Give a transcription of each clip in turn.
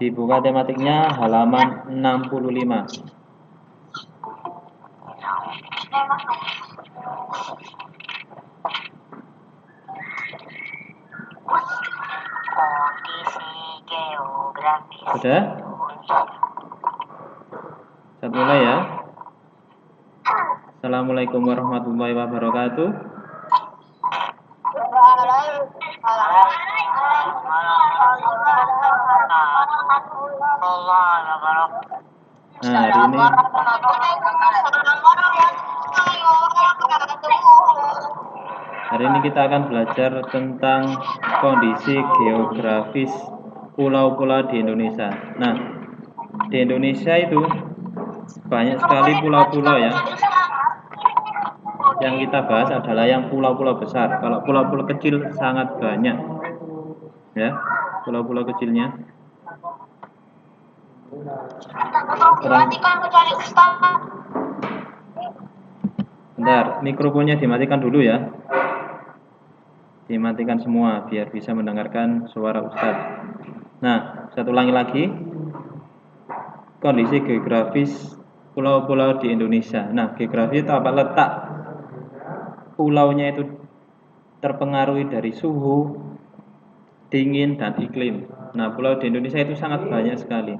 Dibuka tematiknya halaman 65. Kondisi geografis. Sudah? Saya mulai ya. Assalamualaikum warahmatullahi wabarakatuh. Nah, hari ini kita akan belajar tentang kondisi geografis pulau-pulau di Indonesia. Nah, di Indonesia itu banyak sekali pulau-pulau ya. Yang kita bahas adalah yang pulau-pulau besar. Kalau pulau-pulau kecil sangat banyak. Ya, pulau-pulau kecilnya. Bentar, mikrofonnya dimatikan dulu ya. Dimatikan semua biar bisa mendengarkan suara Ustadz. Nah, saya ulangi lagi. Kondisi geografis pulau-pulau di Indonesia. Nah, geografis itu apa? Letak pulaunya itu terpengaruhi dari suhu, dingin, dan iklim. Nah, pulau di Indonesia itu sangat banyak sekali.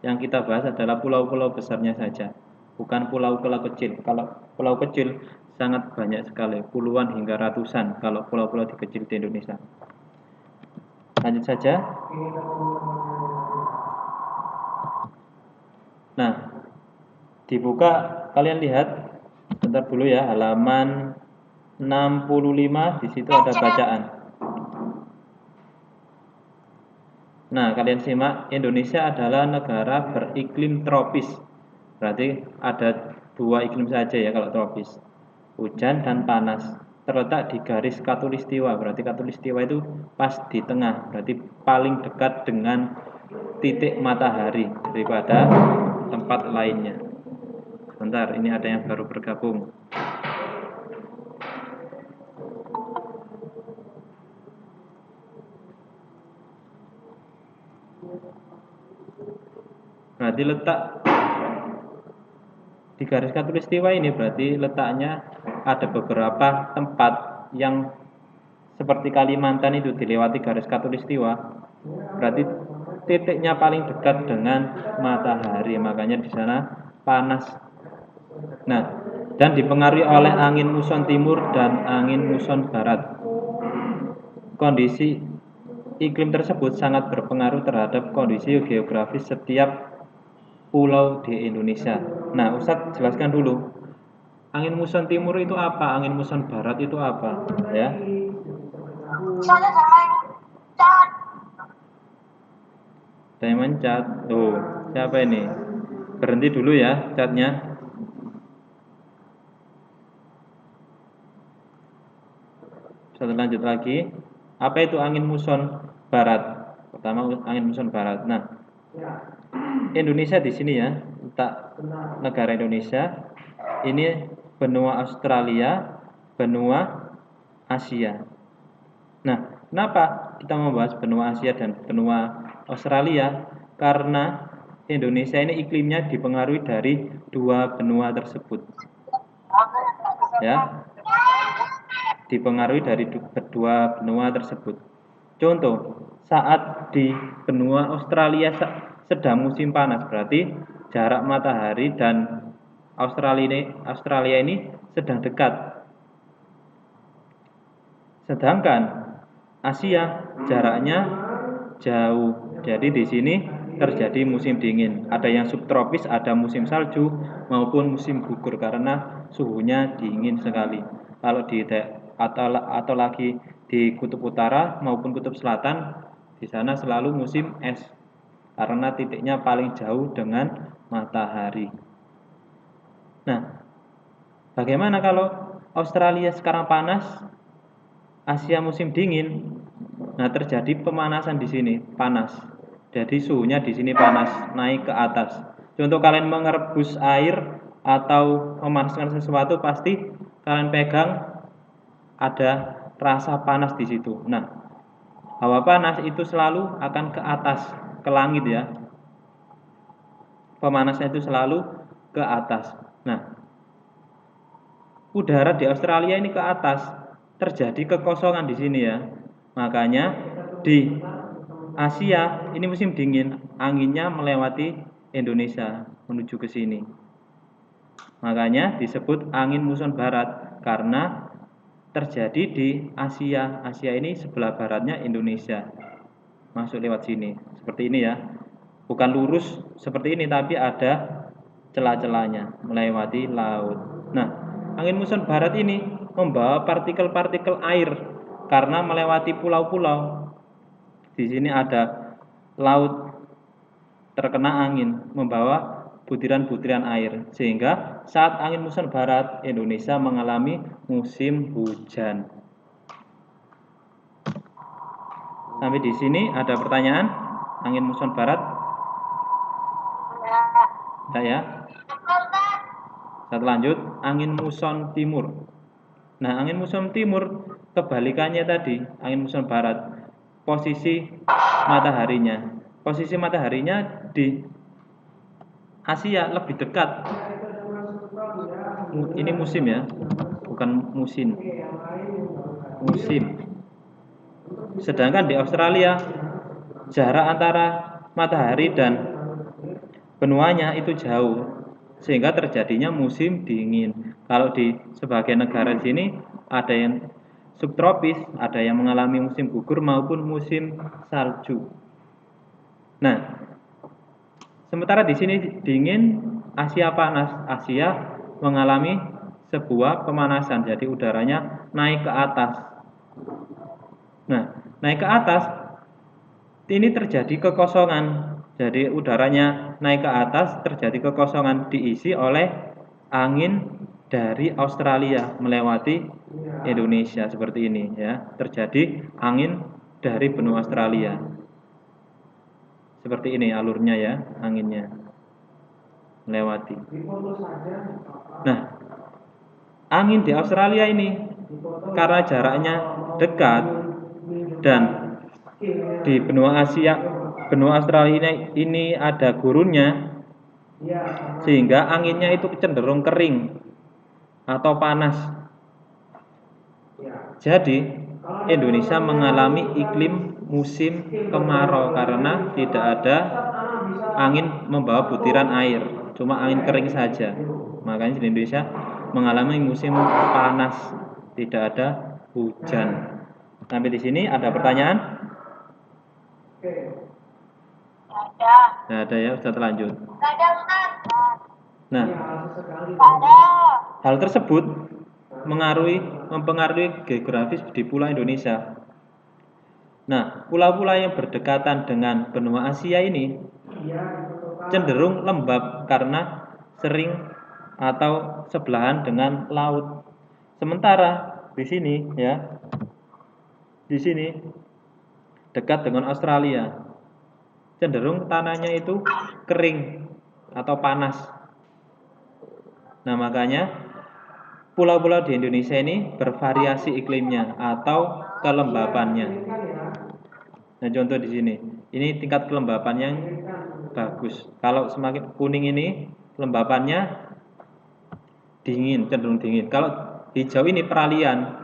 Yang kita bahas adalah pulau-pulau besarnya saja, bukan pulau-pulau kecil. Kalau pulau kecil sangat banyak sekali, puluhan hingga ratusan kalau pulau-pulau kecil di Indonesia. Lanjut saja. Nah, dibuka, kalian lihat bentar dulu ya, halaman 65, di situ ada bacaan. Nah, kalian simak, Indonesia adalah negara beriklim tropis. Berarti ada dua iklim saja ya kalau tropis, hujan dan panas. Terletak di garis khatulistiwa, berarti khatulistiwa itu pas di tengah, berarti paling dekat dengan titik matahari daripada tempat lainnya. Bentar, ini ada yang baru bergabung. Berarti letak di garis khatulistiwa ini berarti letaknya ada beberapa tempat yang seperti Kalimantan itu dilewati garis khatulistiwa. Berarti titiknya paling dekat dengan matahari, makanya di sana panas. Nah, dan dipengaruhi oleh angin muson timur dan angin muson barat. Kondisi iklim tersebut sangat berpengaruh terhadap kondisi geografis setiap pulau di Indonesia. Nah, Ustadz jelaskan dulu. Angin muson timur itu apa? Angin muson barat itu apa? Ya. Saya mencat. Tuh, siapa ini? Berhenti dulu ya catnya. Saya lanjut lagi. Apa itu angin muson barat? Pertama angin muson barat. Nah, Indonesia di sini ya, letak negara Indonesia. Ini benua Australia, benua Asia. Nah, kenapa kita membahas benua Asia dan benua Australia? Karena Indonesia ini iklimnya dipengaruhi dari dua benua tersebut. Ya, dipengaruhi dari kedua benua tersebut. Contoh, saat di benua Australia sedang musim panas, berarti jarak matahari dan Australia ini sedang dekat. Sedangkan Asia jaraknya jauh. Jadi di sini terjadi musim dingin. Ada yang subtropis, ada musim salju maupun musim gugur karena suhunya dingin sekali. Kalau di atau lagi di kutub utara maupun kutub selatan, di sana selalu musim es karena titiknya paling jauh dengan matahari. Nah, bagaimana kalau Australia sekarang panas, Asia musim dingin? Nah, terjadi pemanasan di sini, panas. Jadi suhunya di sini panas, naik ke atas. Contoh kalian merebus air atau memanaskan sesuatu, pasti kalian pegang ada rasa panas di situ. Nah, hawa panas itu selalu akan ke atas, ke langit ya. pemanasnya itu selalu ke atas. Nah, udara di Australia ini ke atas, terjadi kekosongan di sini ya. Makanya di Asia ini musim dingin, anginnya melewati Indonesia menuju ke sini. Makanya disebut angin muson barat karena terjadi di Asia. Asia ini sebelah baratnya Indonesia. Masuk lewat sini. Seperti ini ya. Bukan lurus seperti ini tapi ada celah-celahnya melewati laut. Nah, angin muson barat ini membawa partikel-partikel air karena melewati pulau-pulau. Di sini ada laut terkena angin membawa butiran-butiran air sehingga saat angin muson barat Indonesia mengalami musim hujan. Sampai di sini ada pertanyaan? Angin muson barat? Enggak ya? Kita lanjut, angin muson timur. Nah, angin muson timur kebalikannya tadi, angin muson barat. Posisi mataharinya. Posisi mataharinya di Asia lebih dekat. Ini musim ya, bukan musim. Musim. Sedangkan di Australia jarak antara matahari dan benuanya itu jauh sehingga terjadinya musim dingin. Kalau di sebagian negara di sini ada yang subtropis, ada yang mengalami musim gugur maupun musim salju. Nah, sementara di sini dingin, Asia panas. Asia mengalami sebuah pemanasan, jadi udaranya naik ke atas. Nah, naik ke atas ini terjadi kekosongan. Jadi udaranya naik ke atas, terjadi kekosongan diisi oleh angin dari Australia melewati Indonesia seperti ini ya. Terjadi angin dari benua Australia. Seperti ini alurnya ya, anginnya melewati. Nah, angin di Australia ini karena jaraknya dekat dan di benua Asia, benua Australia ini ada gurunnya, sehingga anginnya itu cenderung kering atau panas. Jadi Indonesia mengalami iklim musim kemarau karena tidak ada angin membawa butiran air, cuma angin kering saja. Makanya di Indonesia mengalami musim panas, tidak ada hujan. Sampai di sini ada pertanyaan? Nggak ada ya, sudah terlanjut. Nah, hal tersebut mempengaruhi geografis di pulau Indonesia. Nah, pulau-pulau yang berdekatan dengan benua Asia ini cenderung lembab karena sering atau sebelahan dengan laut. Sementara di sini ya, di sini dekat dengan Australia, cenderung tanahnya itu kering atau panas. Nah, makanya pulau-pulau di Indonesia ini bervariasi iklimnya atau kelembabannya. Nah, contoh di sini. Ini tingkat kelembapan yang bagus. Kalau semakin kuning ini kelembapannya dingin, cenderung dingin. Kalau hijau ini peralihan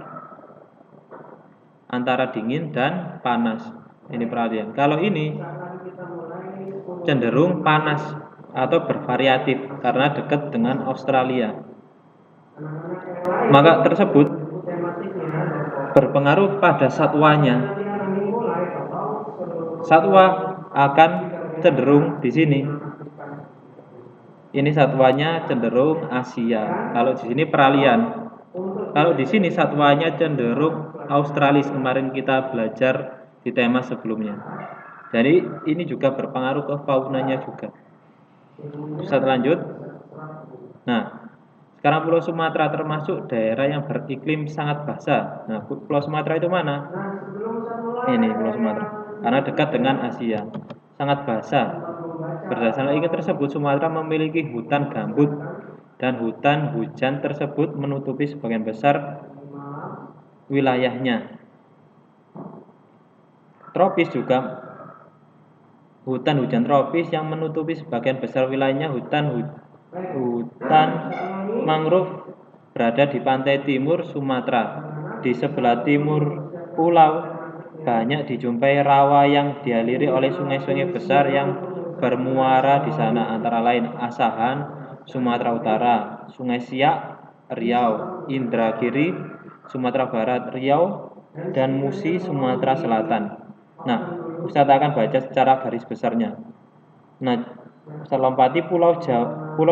antara dingin dan panas. Ini peralihan. Kalau ini cenderung panas atau bervariatif karena dekat dengan Australia. Maka tersebut berpengaruh pada satwanya. Satwa akan cenderung di sini. Ini satwanya cenderung Asia. Kalau di sini peralihan. Kalau di sini satwanya cenderung Australis. Kemarin kita belajar di tema sebelumnya. Jadi ini juga berpengaruh ke faunanya juga. Bisa lanjut. Nah, sekarang Pulau Sumatera termasuk daerah yang beriklim sangat basah. Nah, Pulau Sumatera itu mana? Ini Pulau Sumatera. Karena dekat dengan Asia, sangat basah. Berdasarkan iklim tersebut, Sumatera memiliki hutan gambut dan hutan hujan tersebut menutupi sebagian besar wilayahnya. Tropis juga hutan hujan tropis yang menutupi sebagian besar wilayahnya. Hutan mangrove berada di pantai timur Sumatera. Di sebelah timur pulau banyak dijumpai rawa yang dialiri oleh sungai-sungai besar yang bermuara di sana, antara lain Asahan, Sumatera Utara, Sungai Siak, Riau, Indragiri, Sumatera Barat, Riau, dan Musi, Sumatera Selatan. Nah, Ustaz akan baca secara garis besarnya. Nah, Ustaz lompati Pulau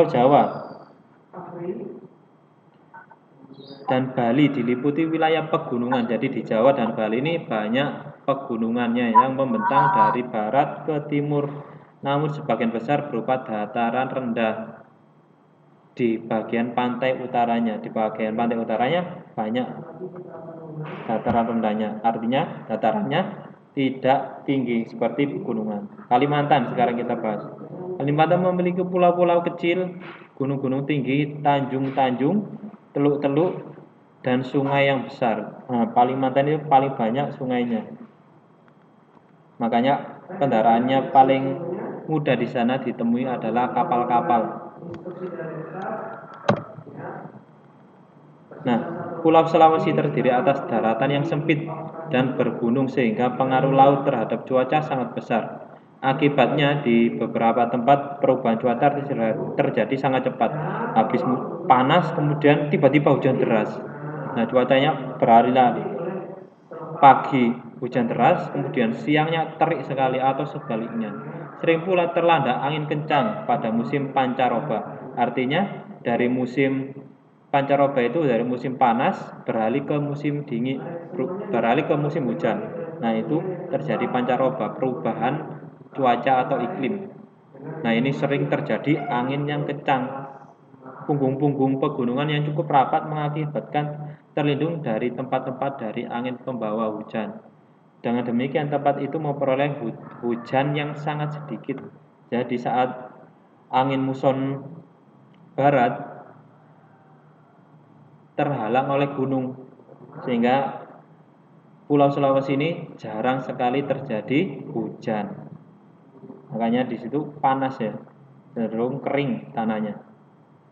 Jawa dan Bali diliputi wilayah pegunungan. Jadi di Jawa dan Bali ini banyak pegunungannya yang membentang dari barat ke timur, namun sebagian besar berupa dataran rendah di bagian pantai utaranya. Di bagian pantai utaranya banyak dataran rendahnya, artinya datarannya tidak tinggi seperti pegunungan. Kalimantan sekarang kita bahas. Kalimantan memiliki pulau-pulau kecil, gunung-gunung tinggi, tanjung-tanjung, teluk-teluk, dan sungai yang besar. Nah, Kalimantan itu paling banyak sungainya. Makanya kendaraannya paling mudah di sana ditemui adalah kapal-kapal. Nah, Pulau Sulawesi terdiri atas daratan yang sempit dan bergunung sehingga pengaruh laut terhadap cuaca sangat besar. Akibatnya di beberapa tempat perubahan cuaca terjadi sangat cepat. Habis panas kemudian tiba-tiba hujan deras. Nah, cuacanya berhari-hari. Pagi hujan deras, kemudian siangnya terik sekali atau sebaliknya. Sering pula terlanda angin kencang pada musim pancaroba. Artinya dari musim pancaroba itu dari musim panas beralih ke musim dingin, beralih ke musim hujan. Nah, itu terjadi pancaroba, perubahan cuaca atau iklim. Nah, ini sering terjadi angin yang kencang. Punggung-punggung pegunungan yang cukup rapat mengakibatkan terlindung dari tempat-tempat dari angin pembawa hujan. Dengan demikian tempat itu memperoleh hujan yang sangat sedikit. Jadi saat angin muson barat terhalang oleh gunung, sehingga Pulau Sulawesi ini jarang sekali terjadi hujan. Makanya di situ panas ya, cenderung kering tanahnya.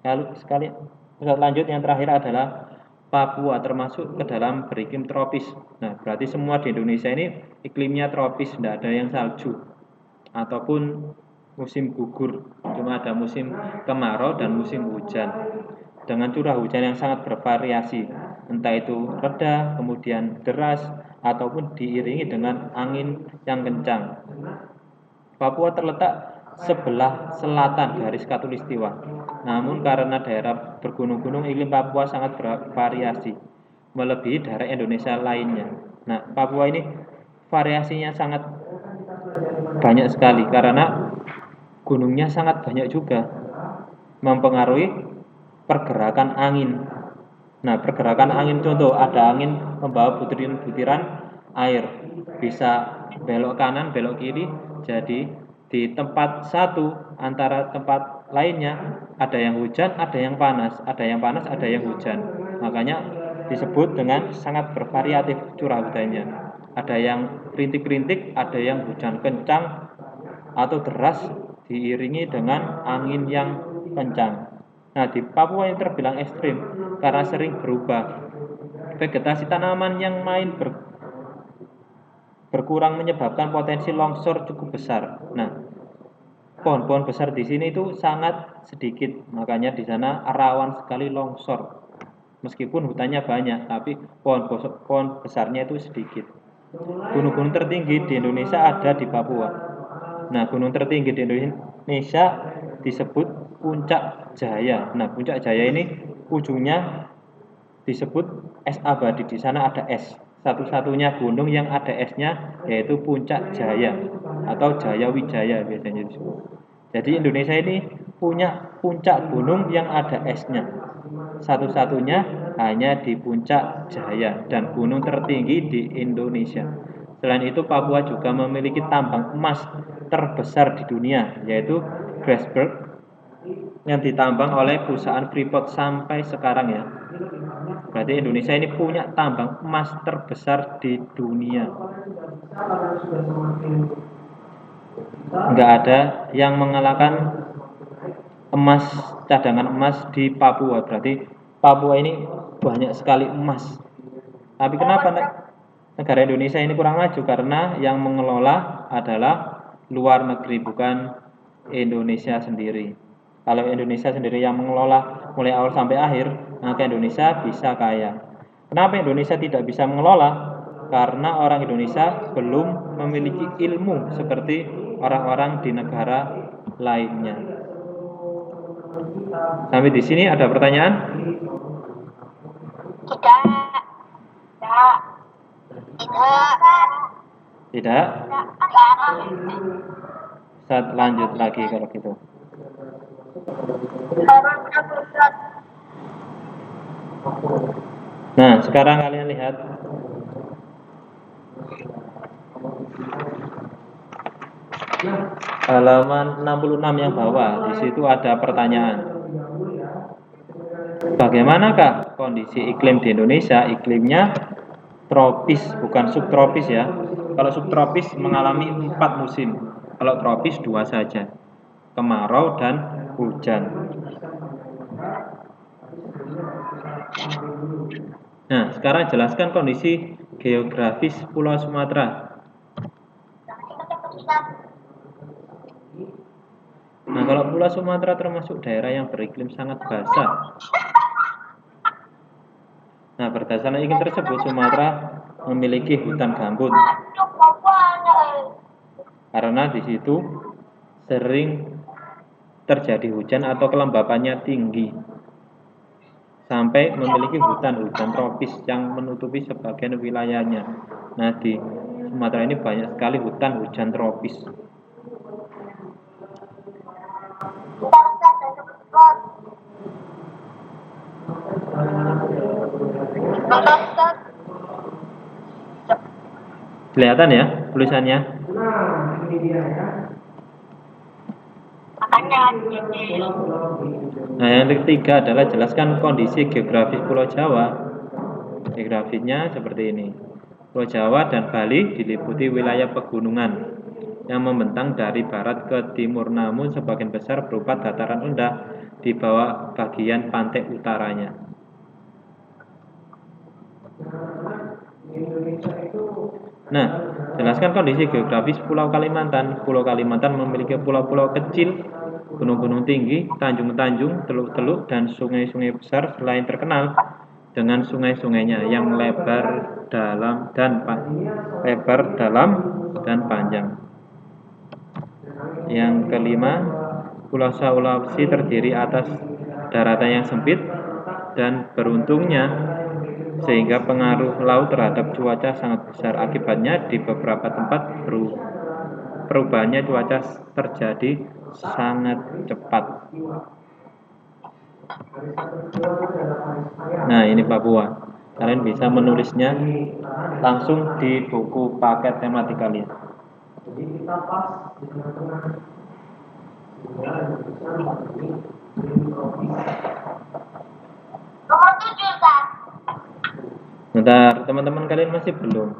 Lalu sekali lanjut yang terakhir adalah Papua, termasuk ke dalam beriklim tropis. Nah, berarti semua di Indonesia ini iklimnya tropis, tidak ada yang salju ataupun musim gugur, cuma ada musim kemarau dan musim hujan dengan curah hujan yang sangat bervariasi, entah itu reda, kemudian deras, ataupun diiringi dengan angin yang kencang. Papua terletak sebelah selatan garis khatulistiwa. Namun karena daerah bergunung-gunung, iklim Papua sangat bervariasi, melebihi daerah Indonesia lainnya. Nah, Papua ini variasinya sangat banyak sekali karena gunungnya sangat banyak juga, mempengaruhi pergerakan angin. Nah, pergerakan angin contoh ada angin membawa butiran-butiran air, bisa belok kanan, belok kiri. Jadi di tempat satu antara tempat lainnya ada yang hujan, ada yang panas, ada yang panas, ada yang hujan. Makanya disebut dengan sangat bervariatif curah hujannya. Ada yang rintik-rintik, ada yang hujan kencang atau deras diiringi dengan angin yang kencang. Nah, di Papua yang terbilang ekstrim karena sering berubah. Vegetasi tanaman yang berkurang menyebabkan potensi longsor cukup besar. Nah, pohon-pohon besar di sini itu sangat sedikit, makanya di sana rawan sekali longsor. Meskipun hutannya banyak, tapi pohon besarnya itu sedikit. Gunung-gunung tertinggi di Indonesia ada di Papua. Nah, gunung tertinggi di Indonesia disebut Puncak Jaya. Nah, Puncak Jaya ini ujungnya disebut es abadi. Di sana ada es. Satu-satunya gunung yang ada esnya yaitu Puncak Jaya atau Jaya Wijaya biasanya disebut. Jadi Indonesia ini punya puncak gunung yang ada esnya. Satu-satunya hanya di Puncak Jaya dan gunung tertinggi di Indonesia. Selain itu, Papua juga memiliki tambang emas terbesar di dunia, yaitu Grasberg, yang ditambang oleh perusahaan Freeport sampai sekarang ya. Berarti Indonesia ini punya tambang emas terbesar di dunia. nggak ada yang mengalahkan emas, cadangan emas di Papua. Berarti Papua ini banyak sekali emas. Tapi kenapa negara Indonesia ini kurang maju? Karena yang mengelola adalah luar negeri, bukan Indonesia sendiri. Kalau Indonesia sendiri yang mengelola mulai awal sampai akhir, maka Indonesia bisa kaya. Kenapa Indonesia tidak bisa mengelola? Karena orang Indonesia belum memiliki ilmu seperti orang-orang di negara lainnya. Sampai di sini ada pertanyaan? Tidak. Tidak? Saya lanjut lagi kalau gitu. Nah, sekarang kalian lihat. Halaman 66 yang bawah, di situ ada pertanyaan. Bagaimanakah kondisi iklim di Indonesia? Iklimnya tropis, bukan subtropis ya. Kalau subtropis mengalami 4 musim. Kalau tropis 2 saja. Kemarau dan hujan. Nah, sekarang jelaskan kondisi geografis Pulau Sumatera. Nah, kalau Pulau Sumatera termasuk daerah yang beriklim sangat basah. Nah, berdasarkan iklim tersebut, Sumatera memiliki hutan gambut. Karena di situ sering terjadi hujan atau kelembapannya tinggi. Sampai memiliki hutan tropis yang menutupi sebagian wilayahnya. Nah, di Sumatera ini banyak sekali hutan hujan tropis. Kelihatan ya tulisannya? Nah, yang ketiga adalah jelaskan kondisi geografis Pulau Jawa. Geografisnya seperti ini. Pulau Jawa dan Bali diliputi wilayah pegunungan yang membentang dari barat ke timur, namun sebagian besar berupa dataran rendah di bawah bagian pantai utaranya. Nah, jelaskan kondisi geografis Pulau Kalimantan. Pulau Kalimantan memiliki pulau-pulau kecil, gunung-gunung tinggi, tanjung-tanjung, teluk-teluk, dan sungai-sungai besar selain terkenal dengan sungai-sungainya yang lebar dalam dan panjang. Yang kelima, Pulau Sulawesi terdiri atas daratan yang sempit dan beruntungnya sehingga pengaruh laut terhadap cuaca sangat besar. Akibatnya di beberapa tempat perubahannya cuaca terjadi sangat cepat. Nah, ini Papua. Kalian bisa menulisnya langsung di buku paket tematik kalian. Nomor 7, Kak. Bentar, teman-teman kalian masih belum?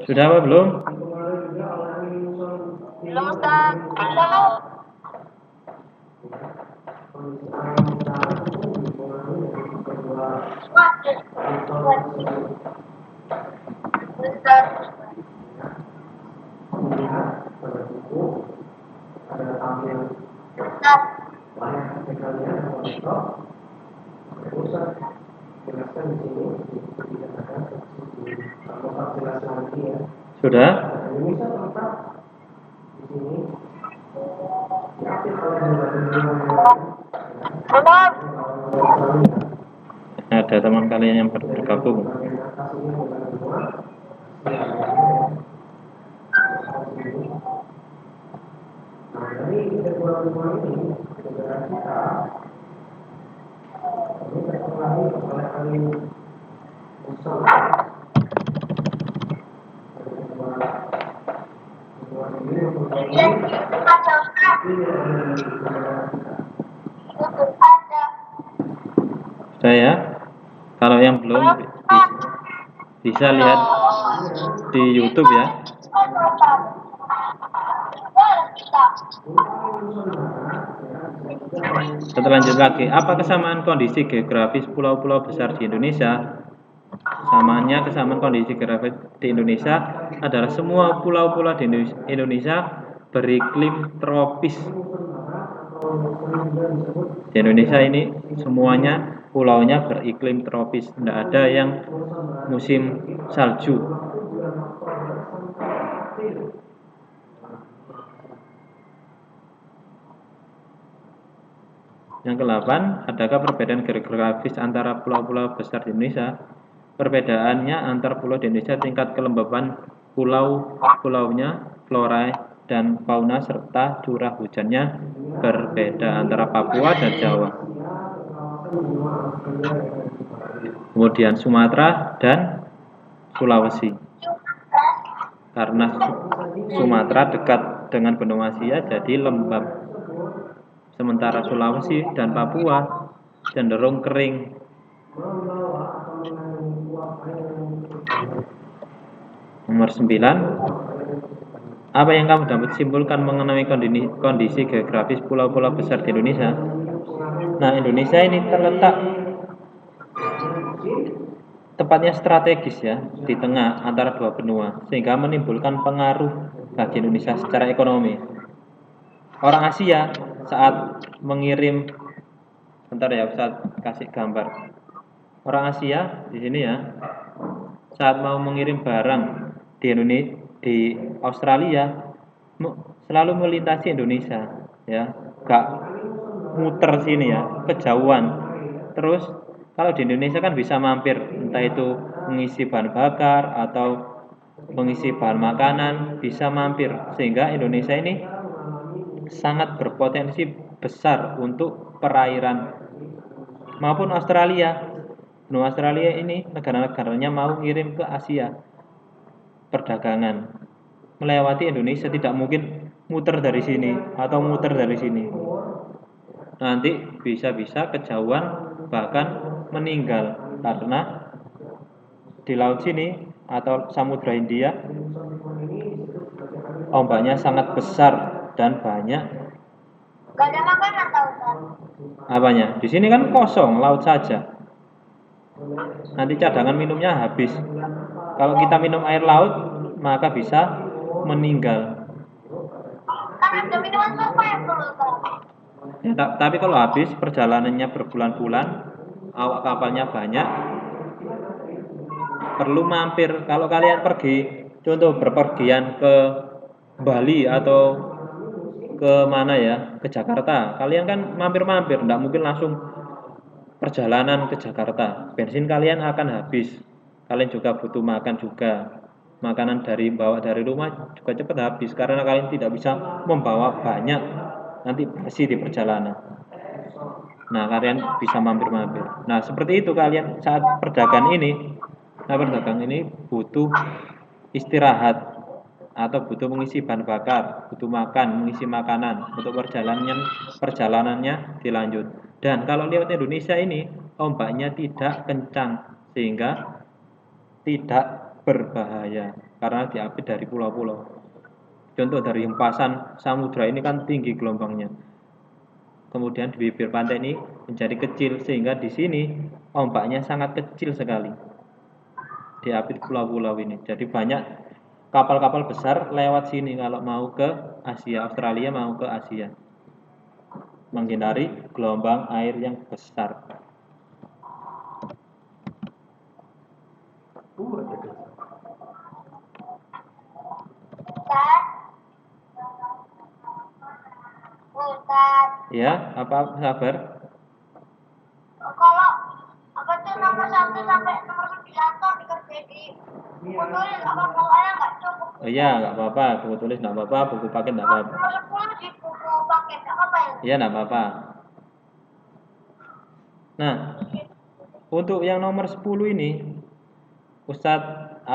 Sudah apa belum? Belum, Ustaz. Belum. Sudah? Ada teman kalian yang bergabung? Saya, kalau yang belum bisa lihat di YouTube ya. Kita lanjut lagi. Apa kesamaan kondisi geografis pulau-pulau besar di Indonesia? Kesamaan kondisi geografis di Indonesia adalah semua pulau-pulau di Indonesia beriklim tropis. Di Indonesia ini semuanya pulaunya beriklim tropis, tidak ada yang musim salju. Yang ke-8, adakah perbedaan geografis antara pulau-pulau besar di Indonesia? Perbedaannya antar pulau di Indonesia tingkat kelembaban pulau-pulaunya, flora dan fauna serta curah hujannya berbeda antara Papua dan Jawa. Kemudian Sumatera dan Sulawesi. Karena Sumatera dekat dengan benua Asia jadi lembab. Sementara Sulawesi dan Papua cenderung kering. Nomor 9. Apa yang kamu dapat simpulkan mengenai kondisi geografis pulau-pulau besar di Indonesia? Nah, Indonesia ini terletak tepatnya strategis ya, di tengah antara dua benua, sehingga menimbulkan pengaruh bagi Indonesia secara ekonomi. Orang Asia saat mengirim, bentar ya, saat kasih gambar. Orang Asia di sini ya, saat mau mengirim barang di Indonesia, di Australia, selalu melintasi Indonesia, ya, gak muter sini ya, kejauhan. Terus kalau di Indonesia kan bisa mampir, entah itu mengisi bahan bakar atau mengisi bahan makanan, bisa mampir, sehingga Indonesia ini sangat berpotensi besar untuk perairan maupun Australia. Benua Australia ini negara-negaranya mau ngirim ke Asia perdagangan melewati Indonesia, tidak mungkin muter dari sini atau muter dari sini, nanti bisa-bisa kejauhan bahkan meninggal karena di laut sini atau Samudra Hindia ombaknya sangat besar dan banyak. Gak ada makanan tau kan? Apanya? Di sini kan kosong, laut saja. Nanti cadangan minumnya habis. Kalau kita minum air laut, maka bisa meninggal. Kan ada minuman sopa yang perlu kan? Ya, tapi kalau habis perjalanannya berbulan-bulan, awak kapalnya banyak, perlu mampir. Kalau kalian pergi, contoh berpergian ke Bali atau ke mana ya, ke Jakarta, kalian kan mampir-mampir, tidak mungkin langsung perjalanan ke Jakarta. Bensin kalian akan habis, kalian juga butuh makan juga, makanan bawa dari rumah juga cepat habis karena kalian tidak bisa membawa banyak, nanti basi di perjalanan. Nah, kalian bisa mampir-mampir. Nah, seperti itu kalian saat perdagangan ini. Nah, perdagangan ini butuh istirahat atau butuh mengisi bahan bakar, butuh makan, mengisi makanan untuk perjalanannya dilanjut. Dan kalau lewat Indonesia ini ombaknya tidak kencang sehingga tidak berbahaya karena diapit dari pulau-pulau. Contoh dari hempasan samudra ini kan tinggi gelombangnya. Kemudian di bibir pantai ini menjadi kecil sehingga di sini ombaknya sangat kecil sekali. Diapit pulau-pulau ini. Jadi banyak kapal-kapal besar lewat sini kalau mau ke Asia, Australia mau ke Asia, menghindari gelombang air yang besar. Ustaz. Ya, apa sabar? Kalau apa tuh nomor 1 sampai nomor 9 tuh dikerjain di buku tulis nggak apa-apa, soalnya nggak cukup. Oh iya, nggak apa-apa. Buku tulis nggak apa-apa, buku paket nggak apa-apa. Nomor 10 di buku paket nggak apa-apa ya? Iya, nggak apa-apa. Nah, untuk yang nomor 10 ini, Ustadz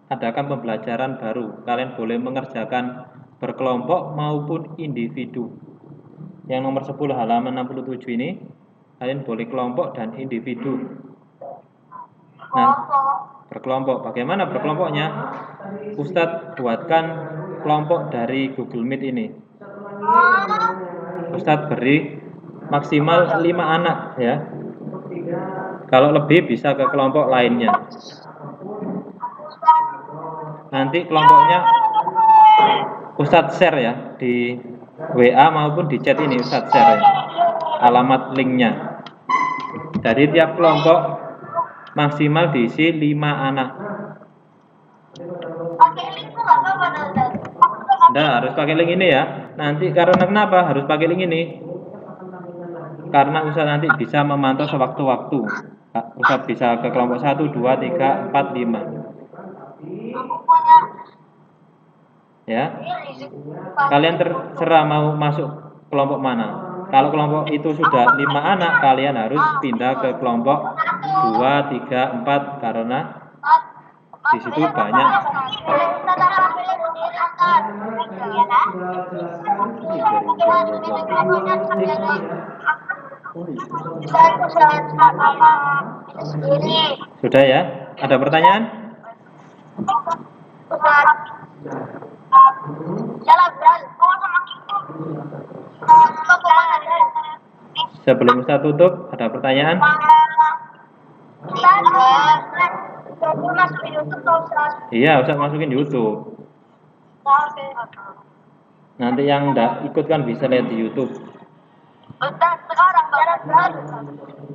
adakan pembelajaran baru. Kalian boleh mengerjakan berkelompok maupun individu. Yang nomor 10 halaman 67 ini, Kalian boleh kelompok dan individu. Nah, Kelompok. berkelompok. Bagaimana berkelompoknya? Ustadz buatkan kelompok dari Google Meet ini. Ustadz beri maksimal 5 anak ya. Kalau lebih bisa ke kelompok lainnya. Nanti kelompoknya Ustadz share ya di WA maupun di chat ini Ustadz share ya. Alamat linknya. Jadi tiap kelompok maksimal diisi 5 anak. Pakai link tuh nggak apa-apa, Ustaz. Nggak harus pakai link ini ya. Nanti karena kenapa harus pakai link ini? Karena Ustadz nanti bisa memantau sewaktu-waktu. Ustadz bisa ke kelompok 1, 2, 3, 4, 5. Aku punya Ya. ini. Kalian terserah mau masuk kelompok mana. Kalau kelompok itu sudah 5 anak, kalian harus pindah ke kelompok 2, 3, 4 karena di situ banyak. Sudah ya? Ada pertanyaan? Sebelum saya tutup, ada pertanyaan? Iya, Ustaz masukin YouTube. Nanti yang enggak ikut kan bisa lihat di YouTube. Ustaz, sekarang jalan baru.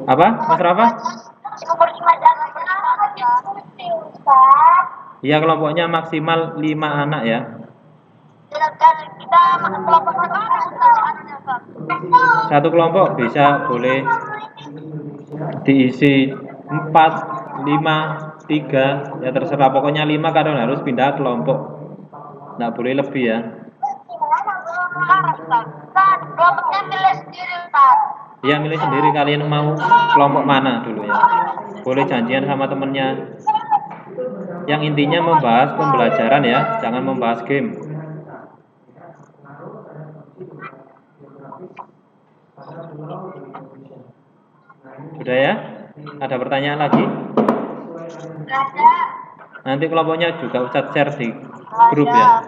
Apa? Mas Rafa? Iya, kelompoknya maksimal 5 anak ya. Kita kelompok sekarang, Ustaz. Satu kelompok bisa boleh diisi 4, 5, 3, ya terserah. Pokoknya 5 karena harus pindah kelompok. Nggak boleh lebih ya. Kelompoknya milih sendiri, Ustaz. Iya, milih sendiri kalian mau kelompok mana dulu ya. Boleh janjian sama temennya. Yang intinya membahas pembelajaran ya, jangan membahas game. Sudah ya? Ada pertanyaan lagi? Ada. Nanti kelompoknya juga Ustadz share di grup ya.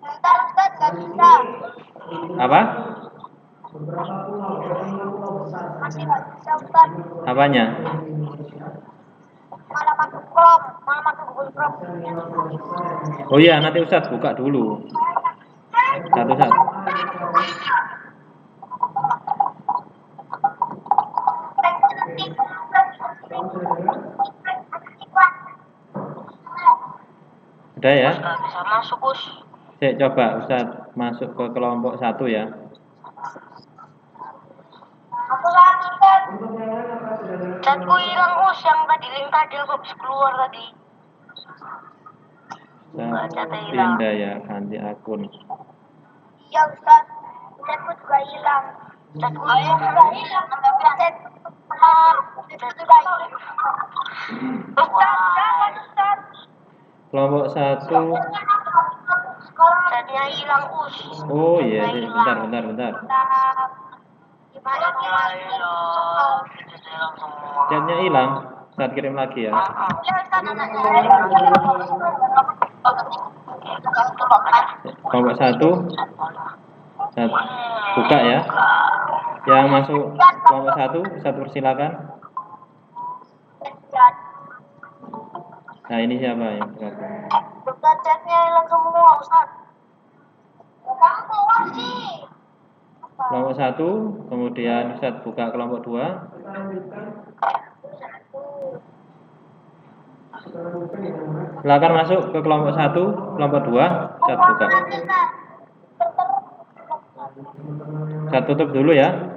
Ustaz, nggak bisa. Apa? Masih nggak bisa, Ustaz. Apanya? Mana masuk Chrome, mana masuk Google Chrome. Oh iya, nanti Ustadz buka dulu. Satu-satu. Sudah ya? Nggak bisa masuk, Us. Saya coba Ustadz masuk ke kelompok 1 ya. Aku lagi, Ustaz. Chatku hilang, Us. Yang tadi link tadi aku habis keluar tadi. Saya pindah ya, ganti akun. Iya, Ustaz. Chatku juga hilang. Chatku juga hilang. Chatku juga hilang. Ustaz, jangan, Ustaz. Kelompok 1. Chatnya hilang, Us. Oh iya, bentar. Gimana Chatnya hilang. Ustadz kirim lagi ya. Kelompok 1. Buka ya. Yang masuk kelompok 1, Ustadz persilakan. Nah ini siapa yang bergabung? Ustaz, chatnya hilang semua, Ustaz. Kamu sih. Kelompok 1, kemudian Ustadz buka kelompok 2. Silakan masuk ke kelompok 1, kelompok 2, Ustadz buka. Ustadz tutup dulu ya.